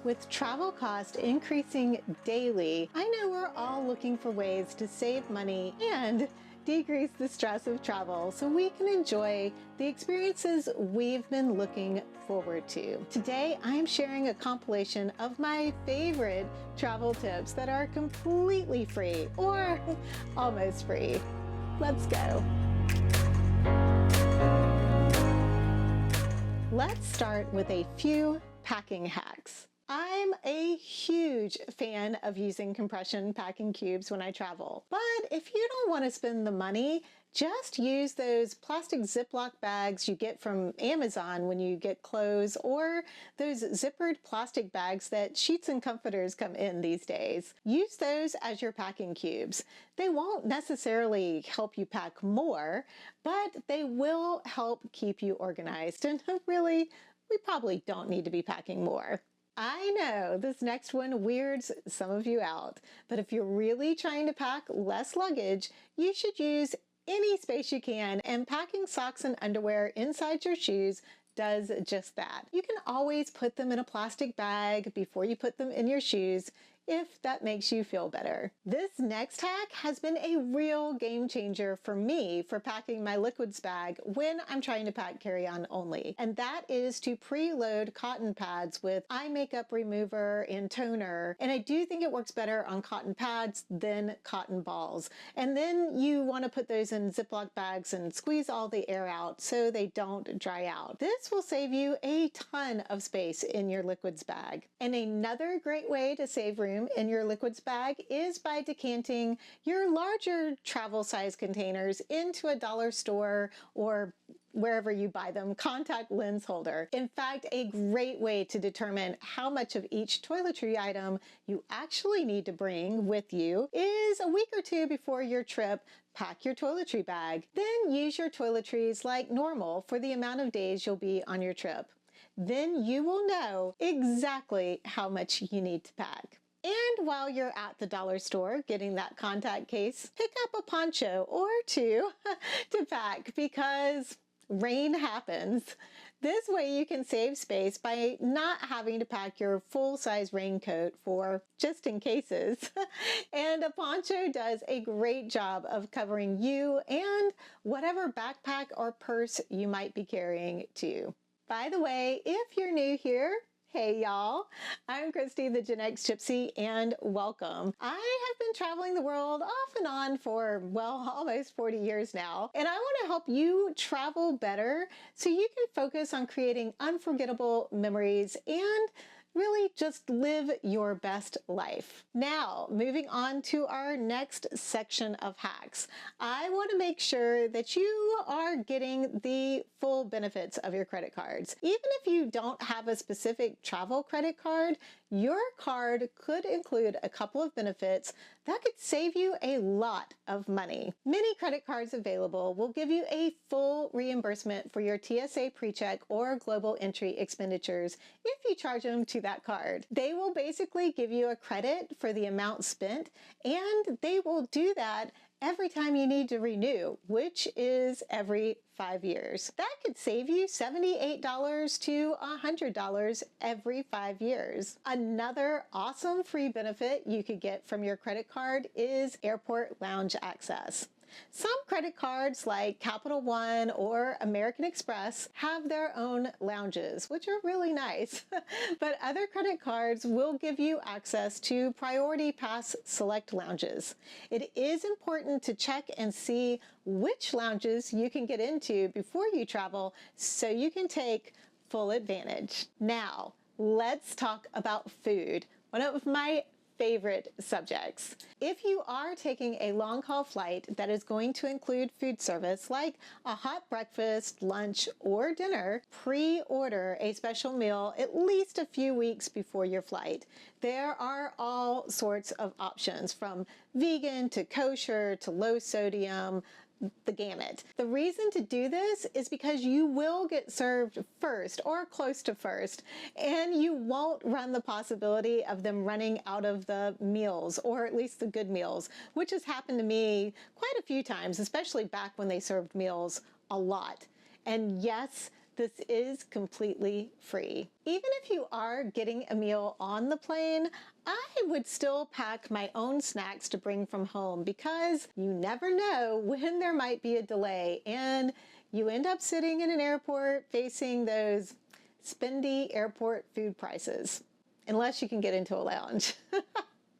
With travel costs increasing daily, I know we're all looking for ways to save money and decrease the stress of travel so we can enjoy the experiences we've been looking forward to. Today, I'm sharing a compilation of my favorite travel tips that are completely free or almost free. Let's go. Let's start with a few packing hacks. I'm a huge fan of using compression packing cubes when I travel, but if you don't want to spend the money, just use those plastic Ziploc bags you get from Amazon when you get clothes, or those zippered plastic bags that sheets and comforters come in these days. Use those as your packing cubes. They won't necessarily help you pack more, but they will help keep you organized. And really, we probably don't need to be packing more. I know this next one weirds some of you out, but if you're really trying to pack less luggage, you should use any space you can, and packing socks and underwear inside your shoes does just that. You can always put them in a plastic bag before you put them in your shoes if that makes you feel better. This next hack has been a real game changer for me for packing my liquids bag when I'm trying to pack carry-on only. And that is to preload cotton pads with eye makeup remover and toner. And I do think it works better on cotton pads than cotton balls. And then you want to put those in Ziploc bags and squeeze all the air out so they don't dry out. This will save you a ton of space in your liquids bag. And another great way to save room in your liquids bag is by decanting your larger travel size containers into a dollar store or wherever you buy them contact lens holder. In fact, a great way to determine how much of each toiletry item you actually need to bring with you is a week or two before your trip, pack your toiletry bag. Then use your toiletries like normal for the amount of days you'll be on your trip. Then you will know exactly how much you need to pack. And while you're at the dollar store getting that contact case, pick up a poncho or two to pack because rain happens. This way you can save space by not having to pack your full-size raincoat for just in cases. And a poncho does a great job of covering you and whatever backpack or purse you might be carrying too. By the way, if you're new here, hey y'all, I'm Christy the Gen X Gypsy and welcome. I have been traveling the world off and on for, well, almost 40 years now, and I want to help you travel better so you can focus on creating unforgettable memories and really just live your best life. Now, moving on to our next section of hacks. I want to make sure that you are getting the full benefits of your credit cards. Even if you don't have a specific travel credit card, your card could include a couple of benefits that could save you a lot of money. Many credit cards available will give you a full reimbursement for your TSA PreCheck or global entry expenditures if you charge them to that card. They will basically give you a credit for the amount spent, and they will do that every time you need to renew, which is every 5 years. That could save you $78 to $100 every 5 years. Another awesome free benefit you could get from your credit card is airport lounge access. Some credit cards like Capital One or American Express have their own lounges, which are really nice. But other credit cards will give you access to Priority Pass select lounges. It is important to check and see which lounges you can get into before you travel so you can take full advantage. Now, let's talk about food, one of my favorite subjects. If you are taking a long-haul flight that is going to include food service like a hot breakfast, lunch, or dinner, pre-order a special meal at least a few weeks before your flight. There are all sorts of options from vegan to kosher to low sodium, the gamut. The reason to do this is because you will get served first or close to first, and you won't run the possibility of them running out of the meals, or at least the good meals, which has happened to me quite a few times, especially back when they served meals a lot. And yes, this is completely free. Even if you are getting a meal on the plane, I would still pack my own snacks to bring from home because you never know when there might be a delay and you end up sitting in an airport facing those spendy airport food prices, unless you can get into a lounge.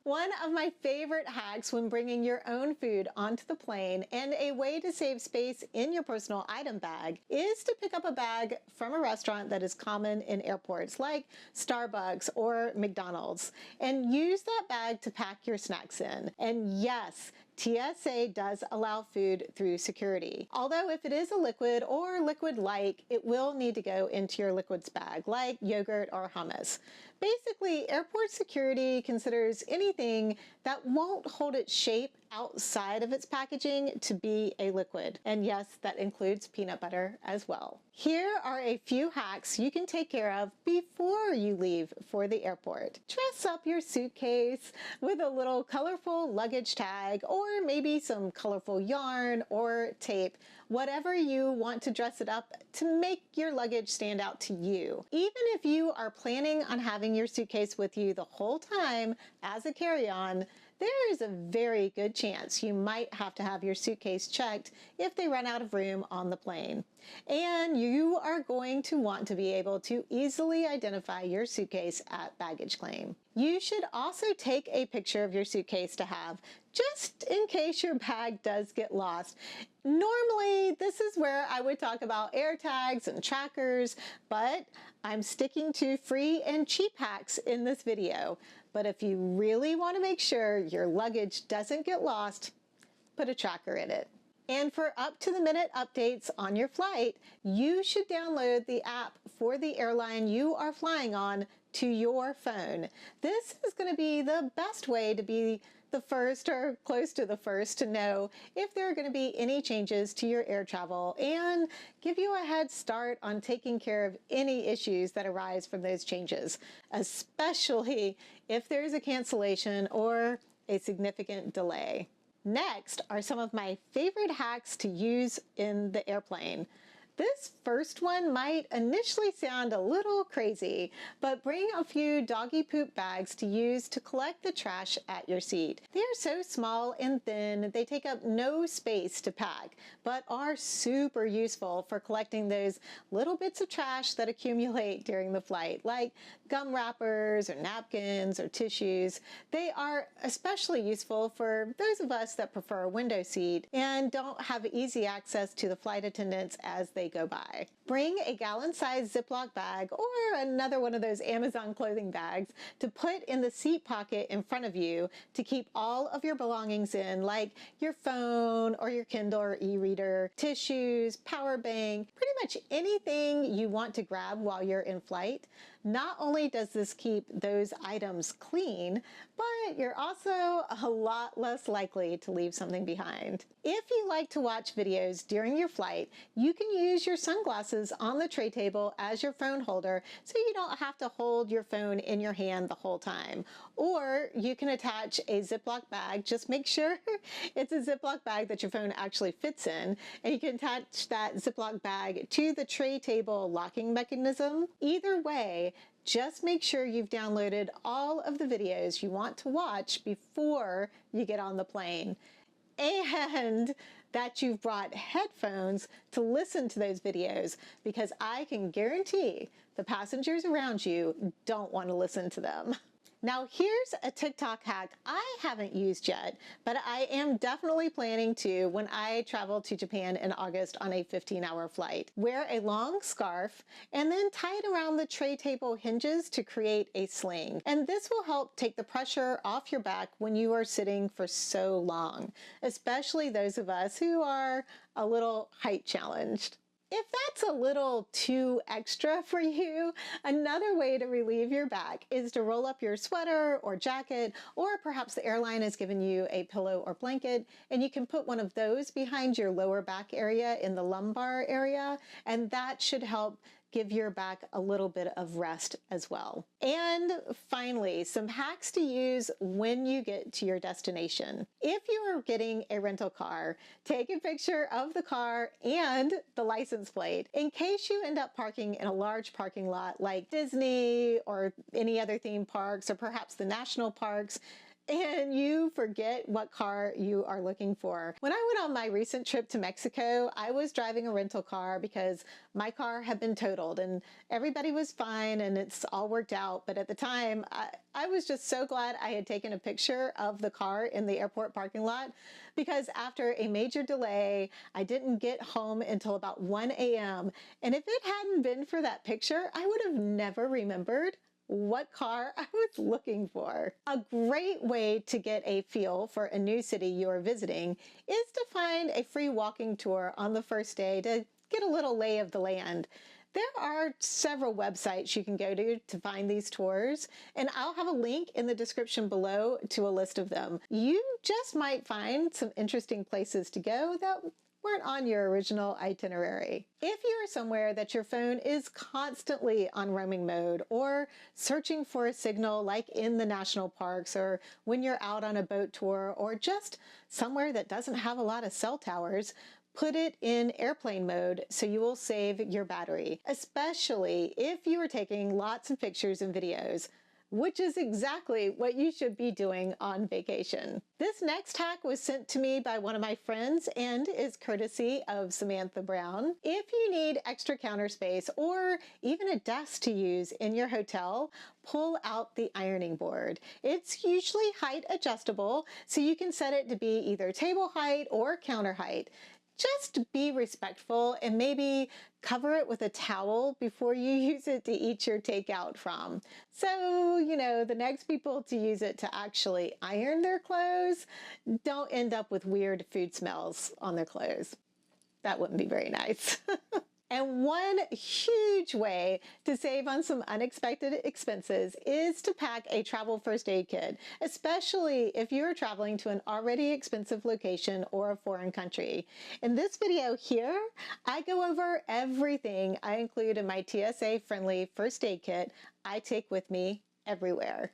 One of my favorite hacks when bringing your own food onto the plane and a way to save space in your personal item bag is to pick up a bag from a restaurant that is common in airports like Starbucks or McDonald's and use that bag to pack your snacks in. And yes, TSA does allow food through security. Although if it is a liquid or liquid-like, it will need to go into your liquids bag like yogurt or hummus. Basically, airport security considers anything that won't hold its shape outside of its packaging to be a liquid. And yes, that includes peanut butter as well. Here are a few hacks you can take care of before you leave for the airport. Dress up your suitcase with a little colorful luggage tag or maybe some colorful yarn or tape, whatever you want to dress it up to make your luggage stand out to you. Even if you are planning on having your suitcase with you the whole time as a carry-on, there is a very good chance you might have to have your suitcase checked if they run out of room on the plane. And you are going to want to be able to easily identify your suitcase at baggage claim. You should also take a picture of your suitcase to have, just in case your bag does get lost. Normally, this is where I would talk about air tags and trackers, but I'm sticking to free and cheap hacks in this video. But if you really want to make sure your luggage doesn't get lost, put a tracker in it. And for up-to-the-minute updates on your flight, you should download the app for the airline you are flying on to your phone. This is going to be the best way to be the first or close to the first to know if there are going to be any changes to your air travel and give you a head start on taking care of any issues that arise from those changes, especially if there's a cancellation or a significant delay. Next are some of my favorite hacks to use in the airplane. This first one might initially sound a little crazy, but bring a few doggy poop bags to use to collect the trash at your seat. They are so small and thin, they take up no space to pack, but are super useful for collecting those little bits of trash that accumulate during the flight, like gum wrappers or napkins or tissues. They are especially useful for those of us that prefer a window seat and don't have easy access to the flight attendants as they go by. Bring a gallon-sized Ziploc bag or another one of those Amazon clothing bags to put in the seat pocket in front of you to keep all of your belongings in, like your phone or your Kindle or e-reader, tissues, power bank, pretty much anything you want to grab while you're in flight. Not only does this keep those items clean, but you're also a lot less likely to leave something behind. If you like to watch videos during your flight, you can use your sunglasses on the tray table as your phone holder so you don't have to hold your phone in your hand the whole time. Or you can attach a Ziploc bag. Just make sure it's a Ziploc bag that your phone actually fits in, and you can attach that Ziploc bag to the tray table locking mechanism. Either way, just make sure you've downloaded all of the videos you want to watch before you get on the plane, and that you've brought headphones to listen to those videos, because I can guarantee the passengers around you don't want to listen to them. Now here's a TikTok hack I haven't used yet, but I am definitely planning to when I travel to Japan in August on a 15-hour flight. Wear a long scarf and then tie it around the tray table hinges to create a sling. And this will help take the pressure off your back when you are sitting for so long, especially those of us who are a little height challenged. If that's a little too extra for you, another way to relieve your back is to roll up your sweater or jacket, or perhaps the airline has given you a pillow or blanket, and you can put one of those behind your lower back area in the lumbar area, and that should help give your back a little bit of rest as well. And finally, some hacks to use when you get to your destination. If you are getting a rental car, take a picture of the car and the license plate in case you end up parking in a large parking lot like Disney or any other theme parks, or perhaps the national parks, and you forget what car you are looking for. When I went on my recent trip to Mexico, I was driving a rental car because my car had been totaled and everybody was fine and it's all worked out. But at the time, I was just so glad I had taken a picture of the car in the airport parking lot, because after a major delay, I didn't get home until about 1 a.m. And if it hadn't been for that picture, I would have never remembered what car I was looking for. A great way to get a feel for a new city you're visiting is to find a free walking tour on the first day to get a little lay of the land. There are several websites you can go to find these tours, and I'll have a link in the description below to a list of them. You just might find some interesting places to go that weren't on your original itinerary. If you are somewhere that your phone is constantly on roaming mode or searching for a signal like in the national parks or when you're out on a boat tour or just somewhere that doesn't have a lot of cell towers, put it in airplane mode so you will save your battery, especially if you are taking lots of pictures and videos, which is exactly what you should be doing on vacation. This next hack was sent to me by one of my friends and is courtesy of Samantha Brown. If you need extra counter space or even a desk to use in your hotel, pull out the ironing board. It's usually height adjustable, so you can set it to be either table height or counter height. Just be respectful and maybe cover it with a towel before you use it to eat your takeout from. So, the next people to use it to actually iron their clothes don't end up with weird food smells on their clothes. That wouldn't be very nice. And one huge way to save on some unexpected expenses is to pack a travel first aid kit, especially if you're traveling to an already expensive location or a foreign country. In this video here, I go over everything I include in my TSA-friendly first aid kit I take with me everywhere.